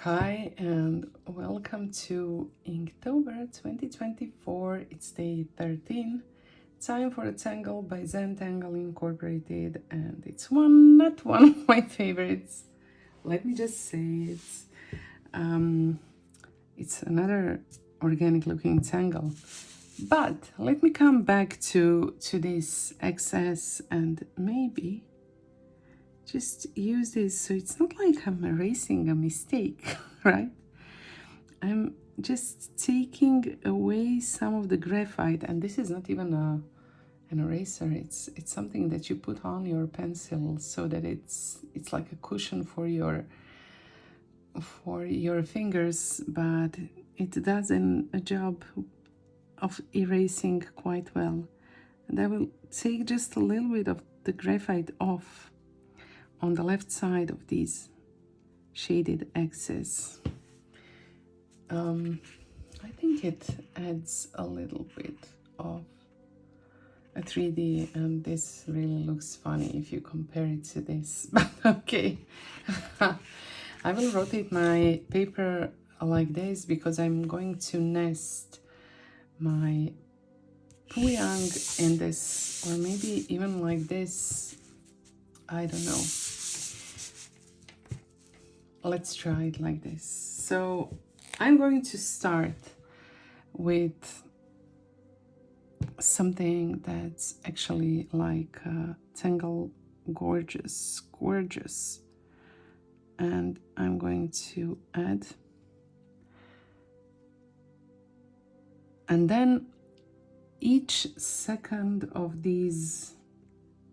Hi and welcome to Inktober 2024. It's day 13. Time for a tangle by Zentangle Incorporated, and it's not one of my favorites. Let me just say it's another organic looking tangle. But let me come back to this excess and maybe just use this so it's not like I'm erasing a mistake, right? I'm just taking away some of the graphite, and this is not even an eraser. It's something that you put on your pencil so that it's like a cushion for your fingers, but it does a job of erasing quite well. And I will take just a little bit of the graphite off on the left side of these shaded excess. I think it adds a little bit of a 3D, and this really looks funny if you compare it to this, but okay. I will rotate my paper like this because I'm going to nest my Pouyang in this, or maybe even like this. I don't know. Let's try it like this. So I'm going to start with something that's actually like Tangle gorgeous, and I'm going to add, and then each second of these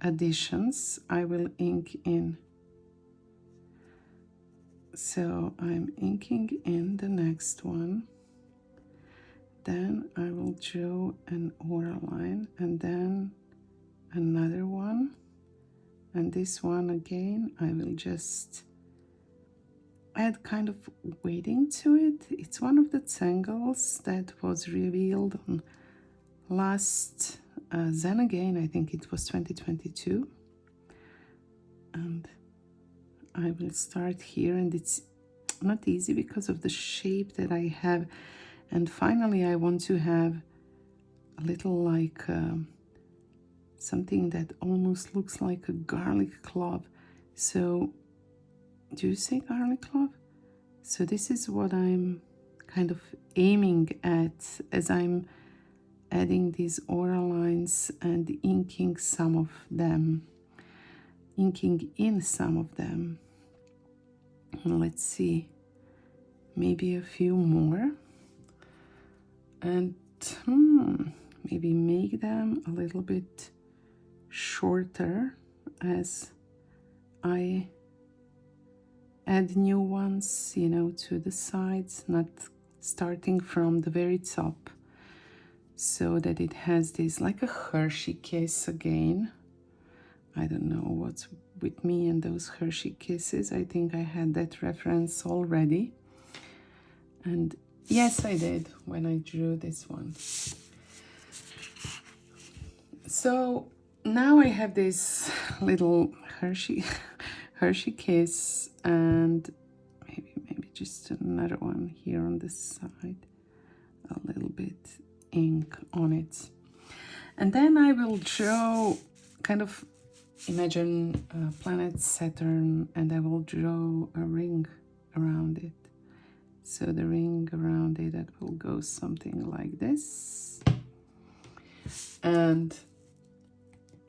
additions I will ink in. So I'm inking in the next one, then I will draw an aura line, and then another one, and this one again I will just add kind of weighting to it. It's one of the tangles that was revealed on last Zen again, I think it was 2022, and I will start here, and it's not easy because of the shape that I have. And finally I want to have a little like something that almost looks like a garlic clove. So do you say garlic clove? So this is what I'm kind of aiming at as I'm adding these aura lines and inking some of them, inking in some of them. And let's see, maybe a few more, and maybe make them a little bit shorter as I add new ones, you know, to the sides, not starting from the very top, so that it has this like a Hershey kiss again. I don't know what's with me and those Hershey kisses. I think I had that reference already. And yes, I did when I drew this one. So now I have this little Hershey kiss, and maybe just another one here on the side, a little bit ink on it. And then I will draw, kind of imagine planet Saturn, and I will draw a ring around it. So the ring around it, that will go something like this. And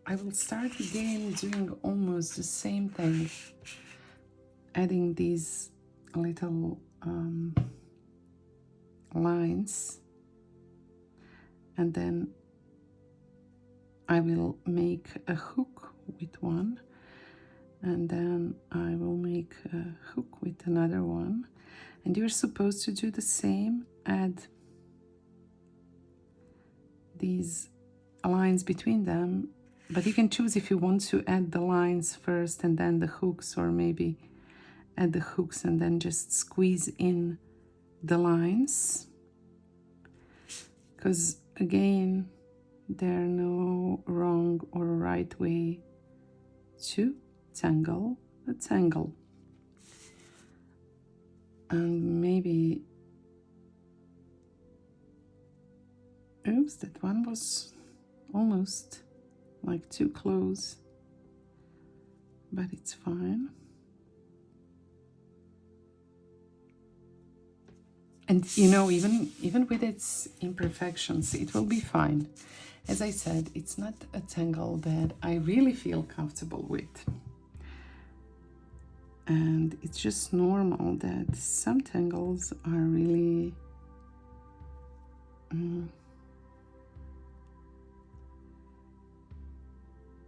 I will start again doing almost the same thing, adding these little lines, and then I will make a hook with one, and then I will make a hook with another one, and you're supposed to do the same, add these lines between them, but you can choose if you want to add the lines first and then the hooks, or maybe add the hooks and then just squeeze in the lines, because again, there are no wrong or right way to tangle a tangle. And maybe, oops, that one was almost like too close, but it's fine. And you know, even with its imperfections, it will be fine. As I said, it's not a tangle that I really feel comfortable with. And it's just normal that some tangles are really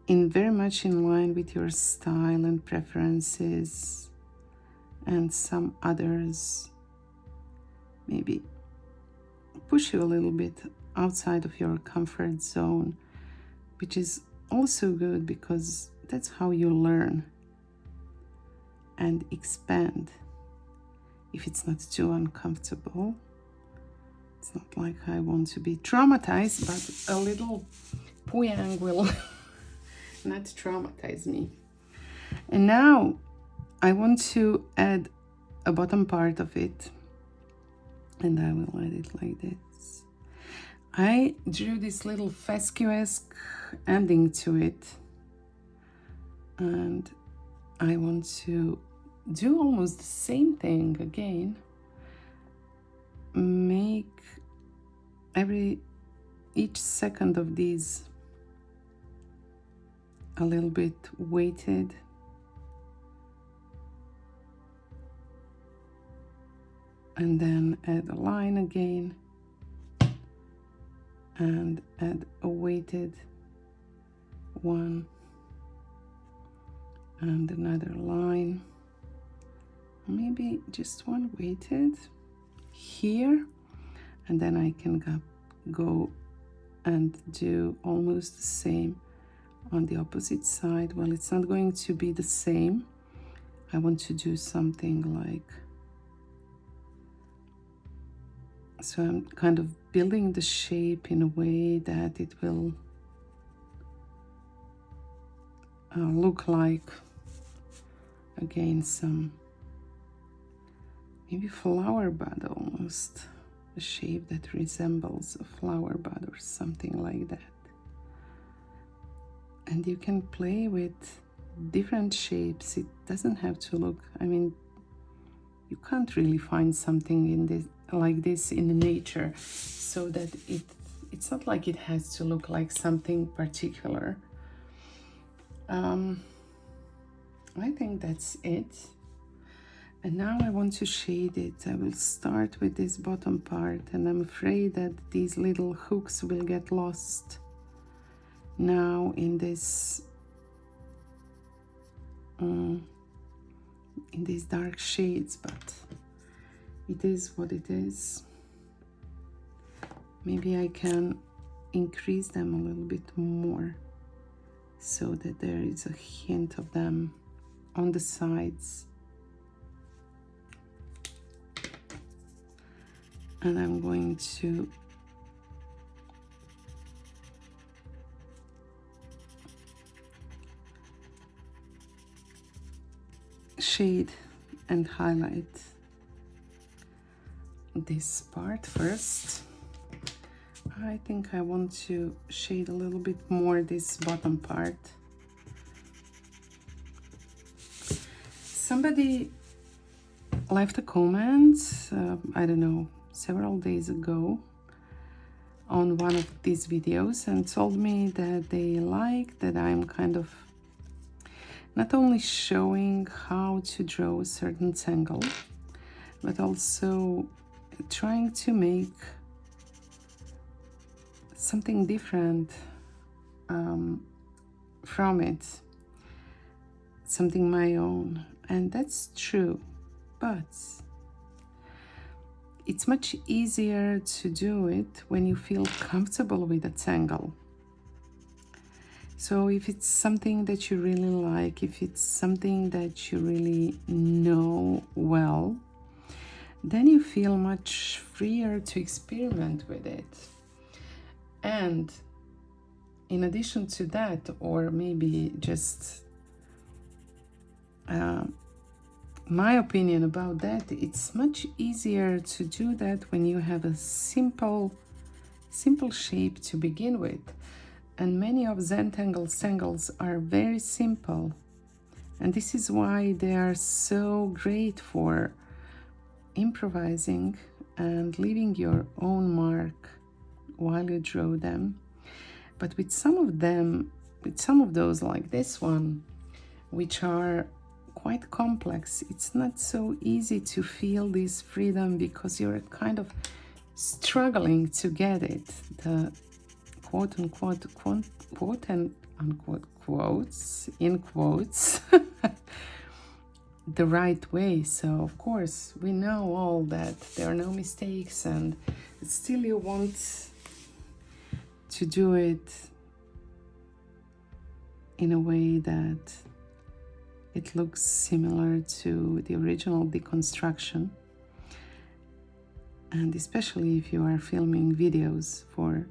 very much in line with your style and preferences, and some others maybe push you a little bit outside of your comfort zone, which is also good because that's how you learn and expand. If it's not too uncomfortable, it's not like I want to be traumatized, but a little Pouyang will not traumatize me. And now I want to add a bottom part of it, and I will add it like this. I drew this little fescue-esque ending to it, and I want to do almost the same thing again. Make each second of these a little bit weighted, and then add a line again, and add a weighted one, and another line, maybe just one weighted here, and then I can go and do almost the same on the opposite side. Well, it's not going to be the same. I want to do something like, so I'm kind of building the shape in a way that it will look like, again, some maybe flower bud, almost a shape that resembles a flower bud or something like that. And you can play with different shapes. It doesn't have to look, I mean, you can't really find something in this like this in nature, so that it's not like it has to look like something particular. I think that's it. And now I want to shade it. I will start with this bottom part, and I'm afraid that these little hooks will get lost now in this in these dark shades, but it is what it is. Maybe I can increase them a little bit more so that there is a hint of them on the sides. And I'm going to shade and highlight this part first. I think I want to shade a little bit more this bottom part. Somebody left a comment, I don't know, several days ago on one of these videos, and told me that they like that I'm kind of not only showing how to draw a certain tangle, but also trying to make something different from it, something my own. And that's true, but it's much easier to do it when you feel comfortable with a tangle. So if it's something that you really like, if it's something that you really know well, then you feel much freer to experiment with it. And in addition to that, or maybe just my opinion about that, it's much easier to do that when you have a simple shape to begin with. And many of Zentangle's tangles are very simple. And this is why they are so great for improvising and leaving your own mark while you draw them. But with some of them, with some of those like this one, which are quite complex, it's not so easy to feel this freedom because you're kind of struggling to get it, the quote-unquote quotes, in quotes, the right way. So of course we know all that there are no mistakes, and still you want to do it in a way that it looks similar to the original deconstruction. And especially if you are filming videos for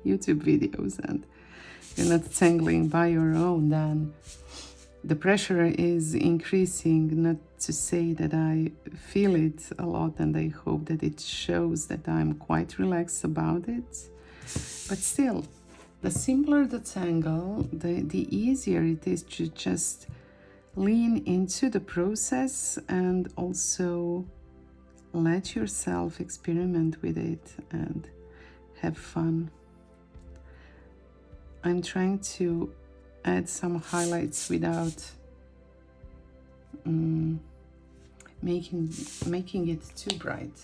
YouTube videos and you're not tangling by your own, then the pressure is increasing. Not to say that I feel it a lot, and I hope that it shows that I'm quite relaxed about it. But still, the simpler the tangle, the easier it is to just lean into the process and also let yourself experiment with it and have fun. I'm trying to add some highlights without making it too bright.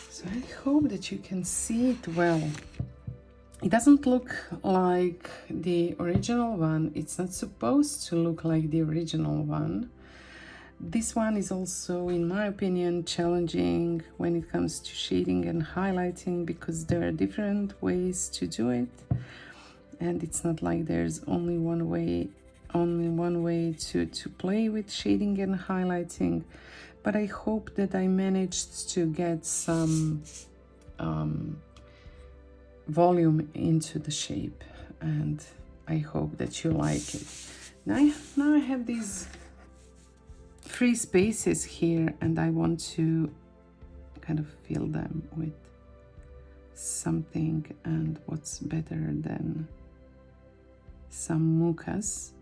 So I hope that you can see it well. It doesn't look like the original one. It's not supposed to look like the original one. This one is also, in my opinion, challenging when it comes to shading and highlighting, because there are different ways to do it. And it's not like there's only one way to play with shading and highlighting. But I hope that I managed to get some volume into the shape, and I hope that you like it. Now I have these free spaces here, and I want to kind of fill them with something, and what's better than some mucas,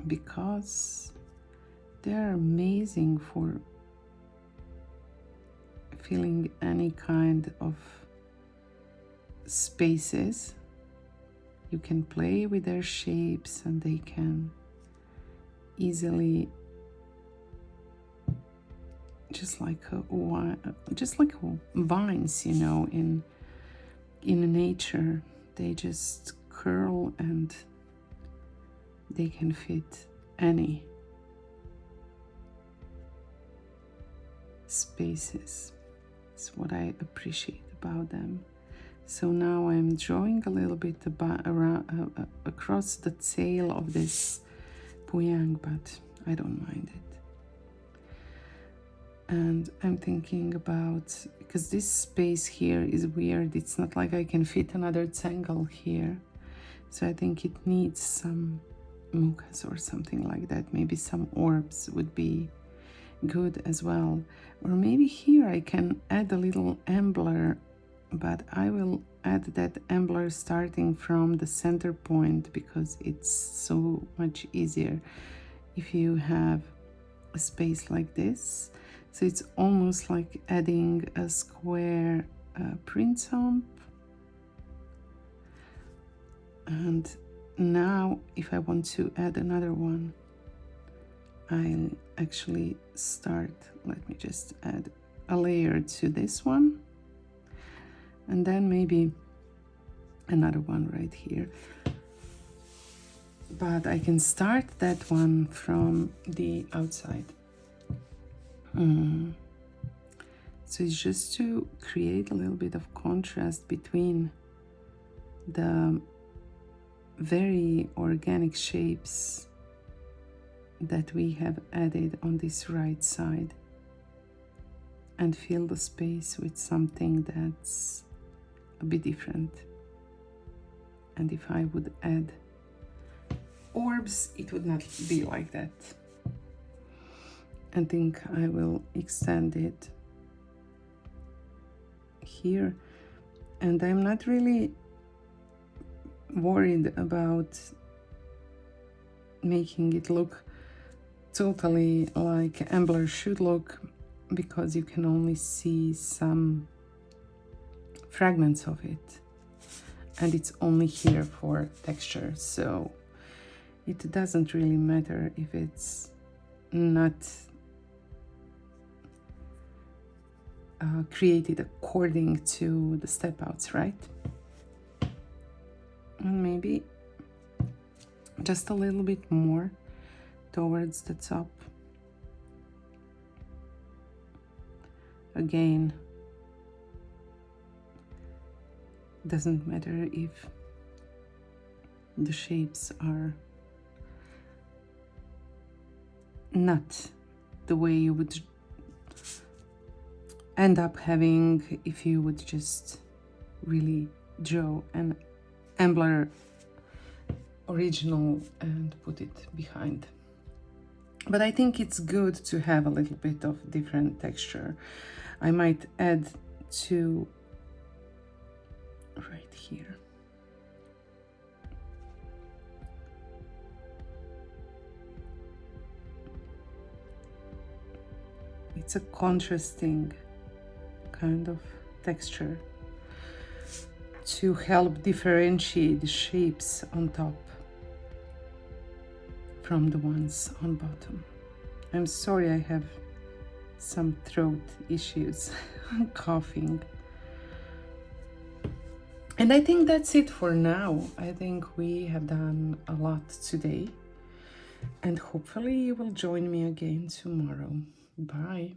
because they're amazing for filling any kind of spaces. You can play with their shapes, and they can easily, just like vines, you know, in nature, they just curl and they can fit any spaces. It's what I appreciate about them. So now I'm drawing a little bit across the tail of this Pouyang, but I don't mind it. And I'm thinking about, because this space here is weird, it's not like I can fit another tangle here. So I think it needs some mucas or something like that. Maybe some orbs would be good as well. Or maybe here I can add a little ambler, but I will add that ambler starting from the center point, because it's so much easier if you have a space like this. So it's almost like adding a square print stump. And now if I want to add another one, I'll actually start, let me just add a layer to this one, and then maybe another one right here. But I can start that one from the outside. So it's just to create a little bit of contrast between the very organic shapes that we have added on this right side, and fill the space with something that's a bit different. And if I would add orbs, it would not be like that. I think I will extend it here, and I'm not really worried about making it look totally like Ambler should look, because you can only see some fragments of it, and it's only here for texture, so it doesn't really matter if it's not created according to the step outs, right? And maybe just a little bit more towards the top. Again, doesn't matter if the shapes are not the way you would end up having if you would just really draw an Ambler original and put it behind. But I think it's good to have a little bit of different texture. I might add two right here. It's a contrasting kind of texture to help differentiate the shapes on top from the ones on bottom. I'm sorry, I have some throat issues. I'm coughing. And I think that's it for now. I think we have done a lot today, and hopefully you will join me again tomorrow. Bye.